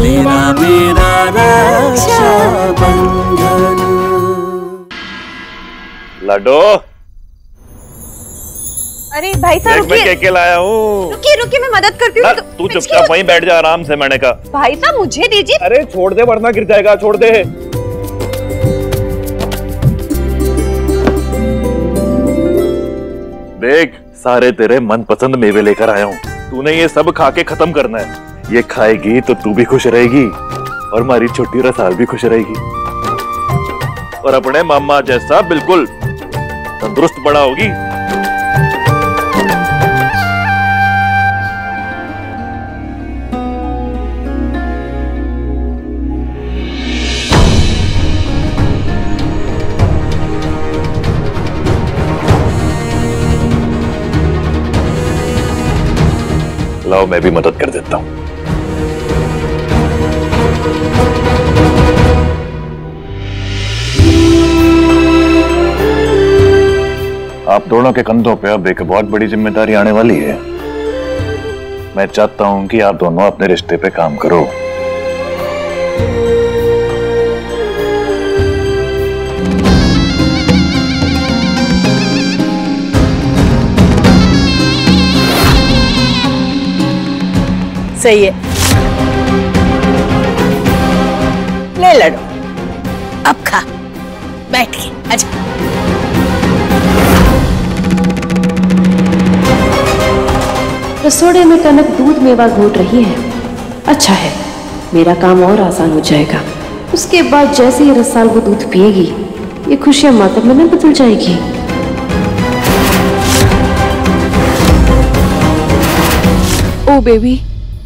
तेरा मेरा रक्षाबंधन। लाडो, अरे भाई साहब रुकिए। मैं केके लाया हूँ। रुकिए रुकिए, मैं मदद करती हूँ। तू चुपचाप वहीं बैठ जा आराम से, मैंने कहा। भाई साहब मुझे दीजिए। अरे छोड़ दे वरना गिर जाएगा, छोड़ दे। देख, सारे तेरे मनपसंद मेवे लेकर आया हूँ। तूने ये सब खा के खत्म करना है। ये खाएगी तो तू भी खुश रहेगी और हमारी छोटी रसाल भी खुश रहेगी और अपने मामा जैसा बिल्कुल तंदुरुस्त बड़ा होगी। लाओ मैं भी मदद कर देता हूं। आप दोनों के कंधों पे अब एक बहुत बड़ी जिम्मेदारी आने वाली है। मैं चाहता हूं कि आप दोनों अपने रिश्ते पे काम करो। सही है, ले लड़ो। अब खा, बैठ के आजा। रसोड़े में कनक दूध मेवा घोट रही है। अच्छा है, मेरा काम और आसान हो जाएगा। उसके बाद जैसे ही रसाल वो दूध पिएगी, ये खुशियां मातम में बदल जाएगी। ओ बेबी,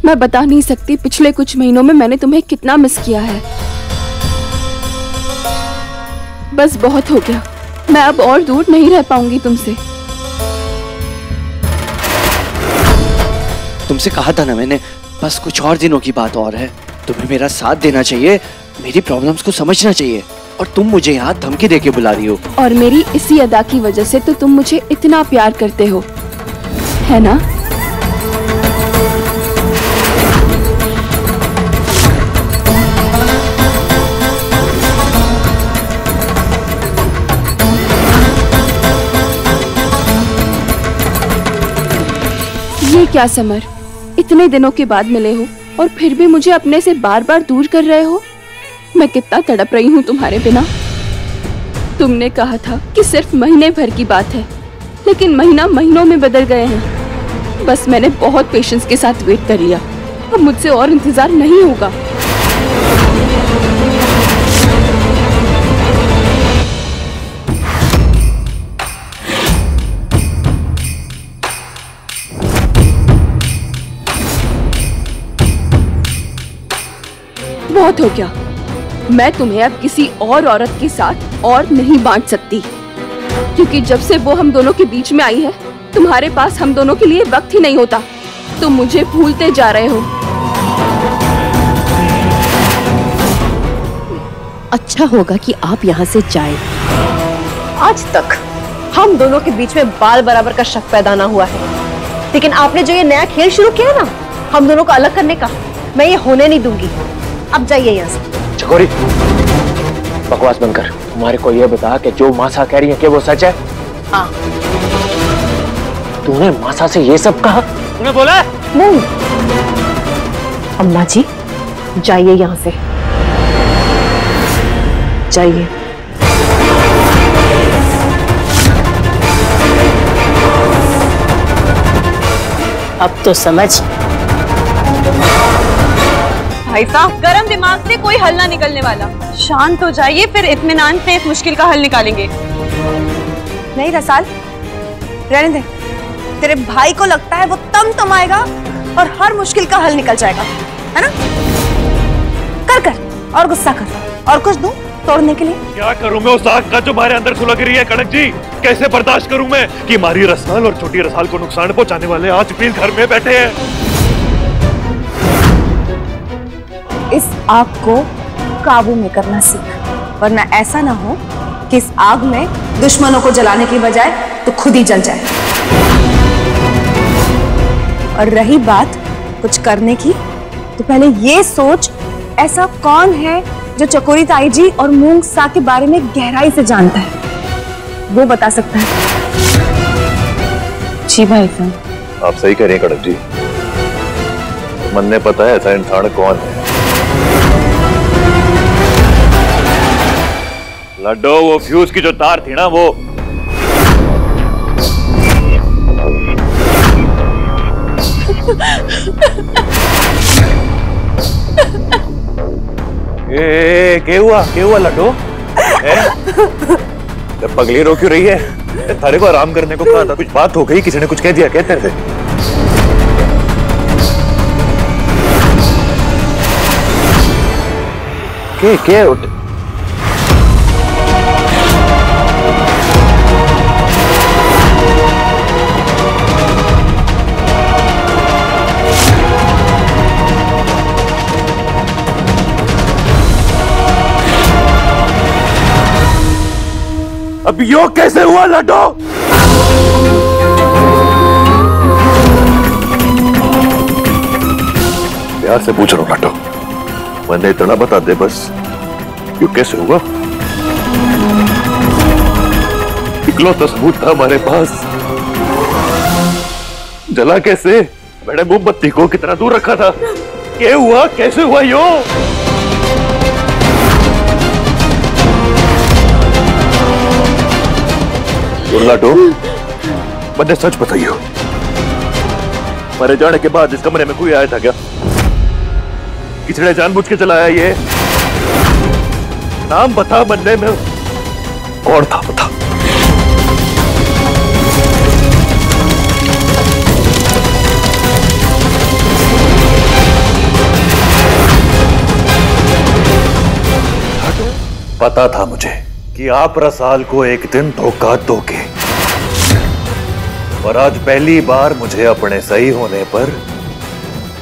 मैं बता नहीं सकती पिछले कुछ महीनों में मैंने तुम्हें कितना मिस किया है। बस बहुत हो गया, मैं अब और दूर नहीं रह पाऊंगी तुमसे। तुमसे कहा था ना मैंने, बस कुछ और दिनों की बात और है। तुम्हें मेरा साथ देना चाहिए, मेरी प्रॉब्लम्स को समझना चाहिए, और तुम मुझे यहाँ धमकी देके बुला रही हो। और मेरी इसी अदा की वजह से तो तुम मुझे इतना प्यार करते हो, है ना? ये क्या समर, इतने दिनों के बाद मिले हो और फिर भी मुझे अपने से बार बार दूर कर रहे हो। मैं कितना तड़प रही हूँ तुम्हारे बिना। तुमने कहा था कि सिर्फ महीने भर की बात है, लेकिन महीना महीनों में बदल गए हैं। बस मैंने बहुत पेशेंस के साथ वेट कर लिया, अब मुझसे और इंतजार नहीं होगा। बहुत हो गया, मैं तुम्हें अब किसी और औरत के साथ और नहीं बांट सकती, क्योंकि जब से वो हम दोनों के बीच में आई है, तुम्हारे पास हम दोनों के लिए वक्त ही नहीं होता। तुम मुझे भूलते जा रहे हो। अच्छा होगा कि आप यहाँ से जाएं। आज तक हम दोनों के बीच में बाल बराबर का शक पैदा ना हुआ है, लेकिन आपने जो ये नया खेल शुरू किया ना, हम दोनों को अलग करने का, मैं ये होने नहीं दूंगी। अब जाइए यहाँ से। चकोरी, बकवास बंद कर। तुम्हारे को ये बता कि जो मासा कह रही है कि वो सच है? हाँ। तूने मासा से ये सब कहा? तूने बोला? नहीं। अम्मा जी, जाइए यहाँ से, जाइए। अब तो समझ। भाई साहब, गरम दिमाग से कोई हल ना निकलने वाला। शांत हो जाइए, फिर इत्मीनान से इस मुश्किल का हल निकालेंगे। नहीं रसाल, रहने दे। तेरे भाई को लगता है वो तमाएगा और हर मुश्किल का हल निकल जाएगा, है ना? कर और गुस्सा कर, और कुछ दूं तोड़ने के लिए? क्या करूं मैं उस आग का जो हमारे अंदर सुलग रही है कनक जी? कैसे बर्दाश्त करूं मैं कि हमारी रसाल और छोटी रसाल को नुकसान पहुंचाने वाले आज भी घर में बैठे हैं। इस आग को काबू में करना सीख, वरना ऐसा ना हो कि इस आग में दुश्मनों को जलाने की बजाय तो खुद ही जल जाए। और रही बात कुछ करने की, तो पहले ये सोच ऐसा कौन है जो चकोरी ताई जी और मूंग साग के बारे में गहराई से जानता है? वो बता सकता है। जी भाई साहब। आप सही कह रही हैं कड़क जी। मन ने पता है ऐसा इंसान कौन है। लड्डू, वो फ्यूज की जो तार थी ना, वो क्या हुआ लड्डू? पगली रो क्यों रही है? थारे को आराम करने को कहा था। कुछ बात हो गई? किसी ने कुछ कह दिया क्या तेरे से? क्या अब यो कैसे हुआ लड्डू? प्यार से पूछ रहा हूं लड्डू, मैंने इतना बता दे बस, यो कैसे हुआ? इकलौता सबूत था हमारे पास। जला कैसे? मैंने मोमबत्ती को कितना दूर रखा था। क्या हुआ? कैसे हुआ यो? लड्डू, मैंने सच बताइयो, मेरे जाने के बाद इस कमरे में कोई आया था क्या? किसी ने जानबूझ के चलाया ये? नाम बता, बनने में कौन था बता। पता था मुझे कि आप रसाल को एक दिन धोखा दोगे, और आज पहली बार मुझे अपने सही होने पर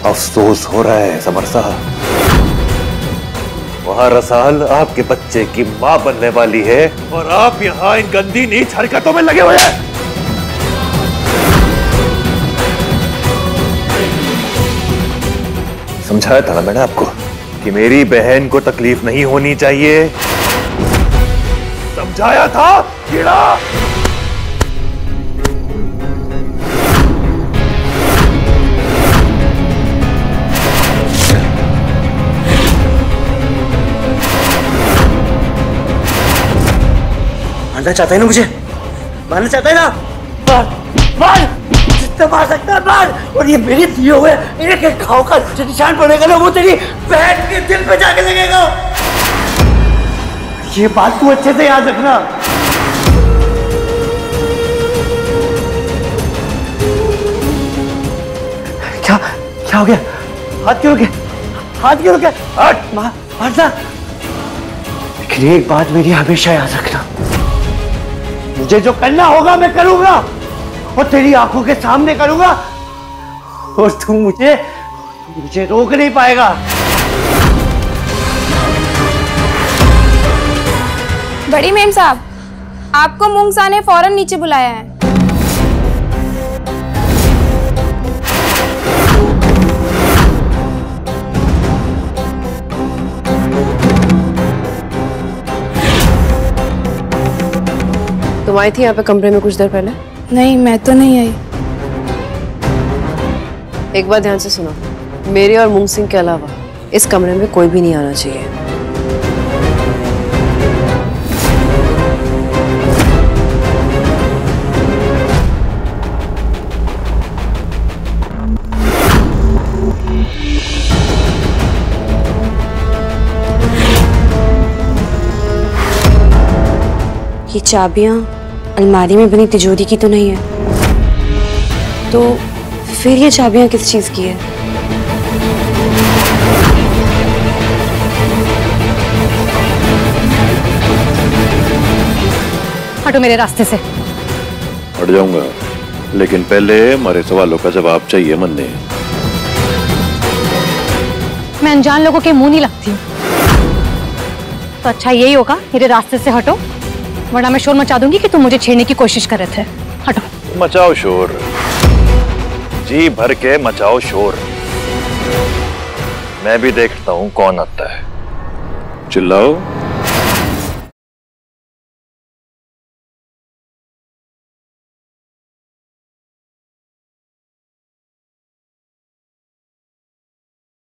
अफसोस हो रहा है समर साहब। वहां रसाल आपके बच्चे की मां बनने वाली है, और आप यहां इन गंदी नीच हरकतों में लगे हुए हैं। समझाया था ना मैंने आपको कि मेरी बहन को तकलीफ नहीं होनी चाहिए। समझाया था कीड़ा। मारना चाहता है ना मुझे? मारना चाहता है ना? मार मार, जितना मार सकता है मार। और ये मेरे दिए हुए एक एक घाव का जो निशान पड़ेगा ना, वो तेरी बहन के दिल पे जाके लगेगा। ये बात तू अच्छे से याद रखना। क्या क्या हो गया? हाथ क्यों रुके? हाथ क्यों रुके? हट, मारना। लेकिन एक बात मेरी हमेशा याद रखना, मुझे जो करना होगा मैं करूंगा, और तेरी आंखों के सामने करूंगा, और तू मुझे रोक नहीं पाएगा। बड़ी मेम साहब, आपको मूंग सा ने फौरन नीचे बुलाया है। तुम आई थी यहाँ पे कमरे में कुछ देर पहले? नहीं, मैं तो नहीं आई। एक बात ध्यान से सुनो, मेरे और मूंग सिंह के अलावा इस कमरे में कोई भी नहीं आना चाहिए। ये चाबियां अलमारी में बनी तिजोरी की तो नहीं है, तो फिर ये चाबियां किस चीज की है? हटो मेरे रास्ते से। हट जाऊंगा, लेकिन पहले हमारे सवालों का जवाब चाहिए मन्ने। मैं अनजान लोगों के मुंह नहीं लगती हूँ, तो अच्छा यही होगा मेरे रास्ते से हटो, वरना मैं शोर मचा दूंगी कि तुम मुझे छेड़ने की कोशिश कर रहे थे। हटो। मचाओ शोर, जी भर के मचाओ शोर। मैं भी देखता हूं कौन आता है। चिल्लाओ।